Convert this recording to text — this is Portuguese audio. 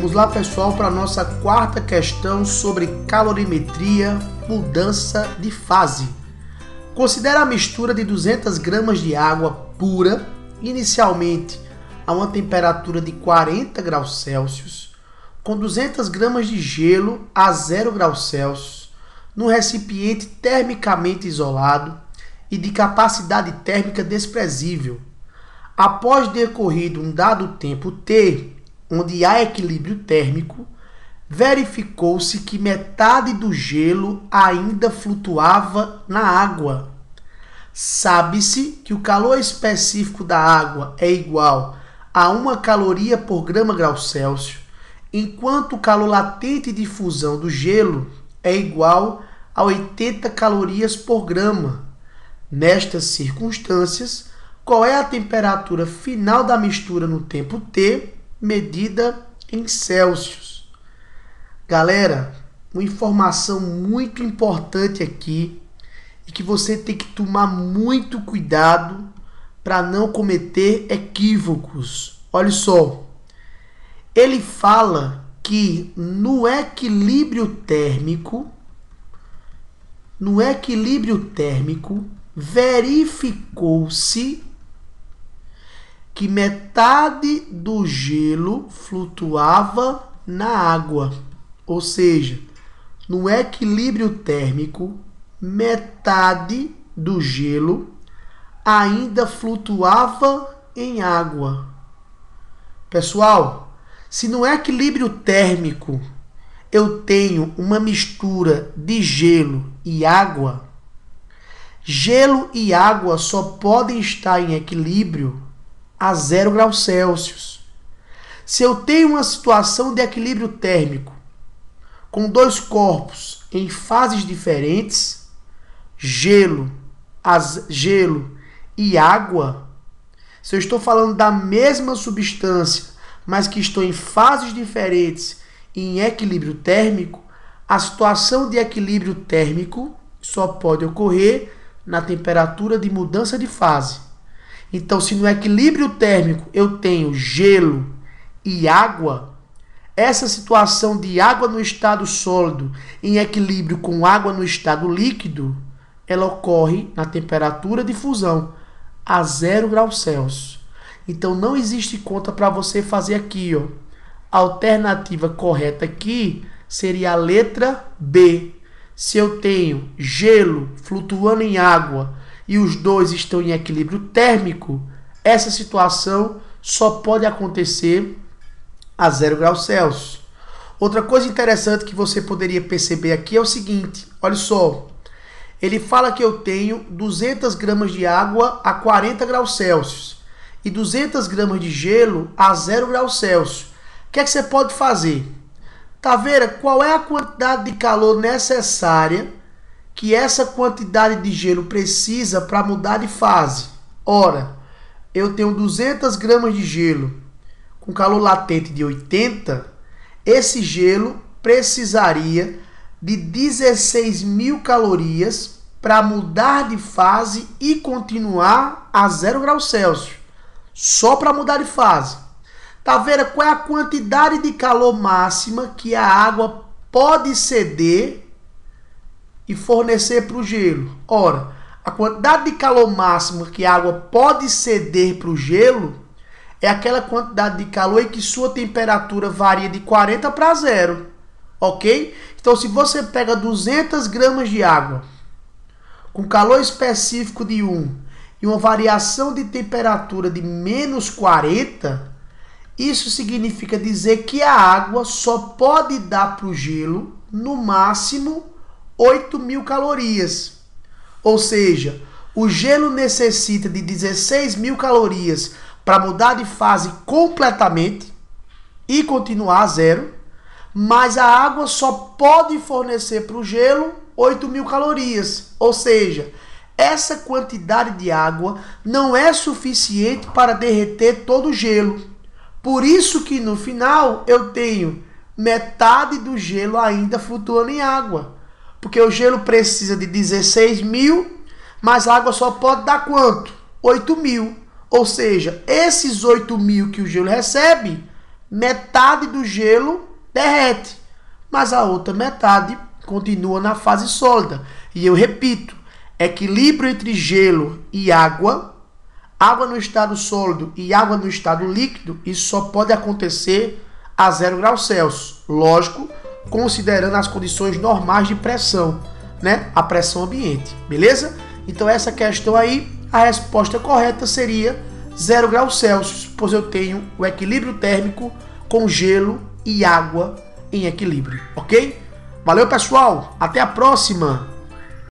Vamos lá, pessoal, para a nossa quarta questão sobre calorimetria, mudança de fase. Considere a mistura de 200 gramas de água pura, inicialmente a uma temperatura de 40 graus Celsius, com 200 gramas de gelo a 0 graus Celsius, num recipiente termicamente isolado e de capacidade térmica desprezível. Após decorrido um dado tempo T, onde há equilíbrio térmico, verificou-se que metade do gelo ainda flutuava na água. Sabe-se que o calor específico da água é igual a 1 caloria por grama grau Celsius, enquanto o calor latente de fusão do gelo é igual a 80 calorias por grama. Nestas circunstâncias, qual é a temperatura final da mistura no tempo T, medida em Celsius? Galera, uma informação muito importante aqui e que você tem que tomar muito cuidado para não cometer equívocos. Olha só, ele fala que no equilíbrio térmico, verificou-se que metade do gelo flutuava na água. Ou seja, no equilíbrio térmico, metade do gelo ainda flutuava em água. Pessoal, se no equilíbrio térmico eu tenho uma mistura de gelo e água só podem estar em equilíbrio a 0 graus Celsius. Se eu tenho uma situação de equilíbrio térmico com dois corpos em fases diferentes, gelo e água, se eu estou falando da mesma substância, mas que estão em fases diferentes e em equilíbrio térmico, a situação de equilíbrio térmico só pode ocorrer na temperatura de mudança de fase. Então, se no equilíbrio térmico eu tenho gelo e água, essa situação de água no estado sólido em equilíbrio com água no estado líquido, ela ocorre na temperatura de fusão a 0 graus Celsius. Então, não existe conta para você fazer aqui, ó. A alternativa correta aqui seria a letra B. Se eu tenho gelo flutuando em água e os dois estão em equilíbrio térmico, essa situação só pode acontecer a 0 graus Celsius. Outra coisa interessante que você poderia perceber aqui é o seguinte, olha só, ele fala que eu tenho 200 gramas de água a 40 graus Celsius e 200 gramas de gelo a 0 graus Celsius. O que é que você pode fazer? Taveira, qual é a quantidade de calor necessária que essa quantidade de gelo precisa para mudar de fase? Ora, eu tenho 200 gramas de gelo com calor latente de 80, esse gelo precisaria de 16.000 calorias para mudar de fase e continuar a 0 graus Celsius. Só para mudar de fase. Taveira, qual é a quantidade de calor máxima que a água pode ceder e fornecer para o gelo? Ora, a quantidade de calor máxima que a água pode ceder para o gelo é aquela quantidade de calor em que sua temperatura varia de 40 para 0. Ok? Então, se você pega 200 gramas de água com calor específico de 1 e uma variação de temperatura de menos 40, isso significa dizer que a água só pode dar para o gelo, no máximo, 8.000 calorias. Ou seja, o gelo necessita de 16.000 calorias para mudar de fase completamente e continuar a 0, mas a água só pode fornecer para o gelo 8.000 calorias. Ou seja, essa quantidade de água não é suficiente para derreter todo o gelo. Por isso que no final eu tenho metade do gelo ainda flutuando em água. Porque o gelo precisa de 16.000, mas a água só pode dar quanto? 8.000. Ou seja, esses 8.000 que o gelo recebe metade do gelo derrete, mas a outra metade continua na fase sólida. E eu repito, equilíbrio entre gelo e água, água no estado sólido e água no estado líquido, isso só pode acontecer a 0 graus Celsius. Lógico, considerando as condições normais de pressão, né? A pressão ambiente, beleza? Então essa questão aí, a resposta correta seria 0 graus Celsius, pois eu tenho o equilíbrio térmico com gelo e água em equilíbrio, ok? Valeu, pessoal! Até a próxima!